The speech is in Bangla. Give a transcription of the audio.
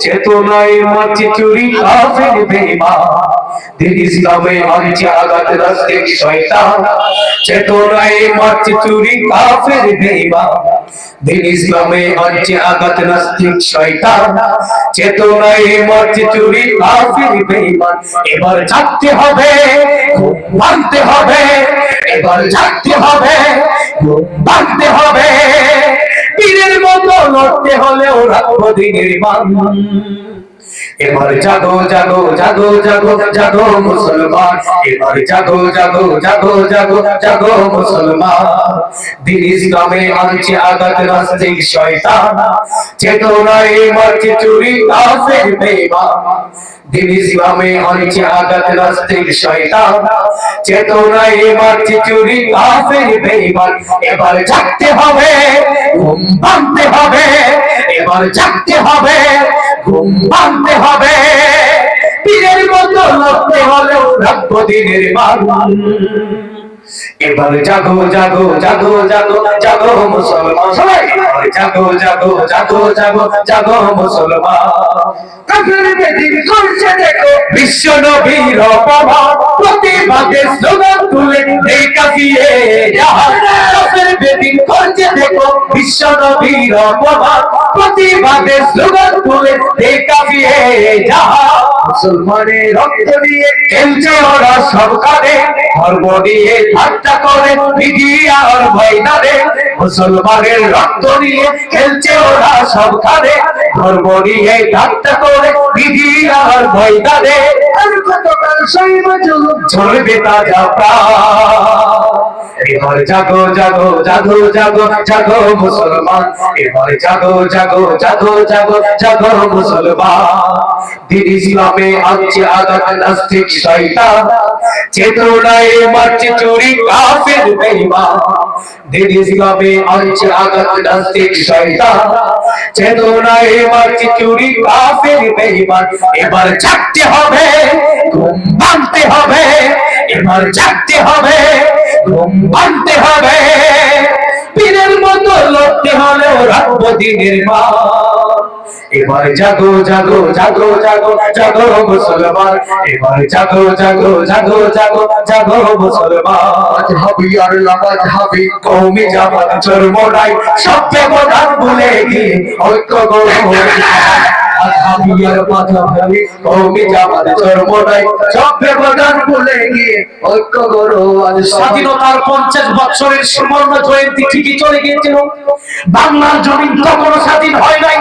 চেতনায় মারছে চুরি কাফের বেঈমান, দিন ইসলামে আনছে আঘাত নাস্তিক শয়তান। চেতনায় মারছে চুরি কাফের বেঈমান, দিন ইসলামে আনছে আঘাত নাস্তিক শয়তান। চেতনায় মারছে চুরি কাফের বেঈমান, এবার জাগতে হবে, ঘুম ভাঙতে হবে, এবার জাগতে হবে, ঘুম ভাঙতে হবে। পীরের মতো লড়তে হলেও রাখবো দিনের মান। এবার জাগো জাগো জাগো জাগো জাগো মুসলমান, এবার জাগো জাগো জাগো জাগো জাগো মুসলমান। দিন ইসলামে আনছে আঘাত নাস্তিক শয়তান, চেতনায় মারছে চুরি কাফের বেঈমান। দিন ইসলামে আনছে আঘাত নাস্তিক শয়তান, চেতনায় মারছে চুরি কাফের বেঈমান। এবার জাগতে হবে, ঘুম ভাঙতে হবে, এবার জাগতে হবে, ঘুম ভাঙতে হবে। পীরের মতো লড়তে হলেও রাখবো দিনের মান। এবার জাগো জাগো জাগো জাগো জাগো মুসলমান, সবাই জাগো জাগো জাগো জাগো জাগো মুসলমান। কাফের বেদিন করছে দেখো বিশ্ব নবীর অপমান, প্রতিবাদের স্লোগান তুলে এই কাফিয়ে জাহান। কাফের বেদিন করছে দেখো বিশ্ব নবীর অপমান, প্রতিবাদের স্লোগান তুলে এই কাফিয়ে জাহান। মুসলমানের রক্ত নিয়ে খেলছে ওরা সব কাঁধে, ধর্ম নিয়ে ঠাট্টা করে মিডিয়া আর ময়দানে। মুসলমানের রক্ত নিয়ে খেলছে ওরা সব কাঁধে, ধর্ম নিয়ে ঠাট্টা করে মিডিয়া আর ময়দানে। আর কতকাল সইব জুলুম ঝরবে তাজা প্রাণ। এবার জাগো জাগো জাগো জাগো জাগো মুসলমান, এবার জাগো জাগো জাগো জাগো জাগো মুসলমান। দিন ইসলামে আনছে আঘাত নাস্তিক শয়তান, চেতনায় মারছে চুরি কাফের বেঈমান। দিন ইসলামে আনছে আঘাত নাস্তিক শয়তান, চেতনায় মারছে চুরি কাফের বেঈমান। এবার জাগতে হবে, ঘুম ভাঙতে হবে, এবার জাগতে হবে, ঘুম ভাঙতে হবে। পীরের মতো লড়তে হলেও রাখবো দিনের মান। এবার জাগো জাগো জাগো জাগো জাগো মুসলমান, এবার জাগো জাগো জাগো জাগো জাগো মুসলমান। হবি আর লাগাত হবি কওমি জামাত চরমোনাই, সব ব্যবধান ভুলে গিয়ে ঐক্য গড়ো। স্বাধীনতার 50 বছরের সুবর্ণ জয়ন্তী ঠিকই চলে গিয়েছিল, বাংলার জমিন তখনো স্বাধীন হয় নাই।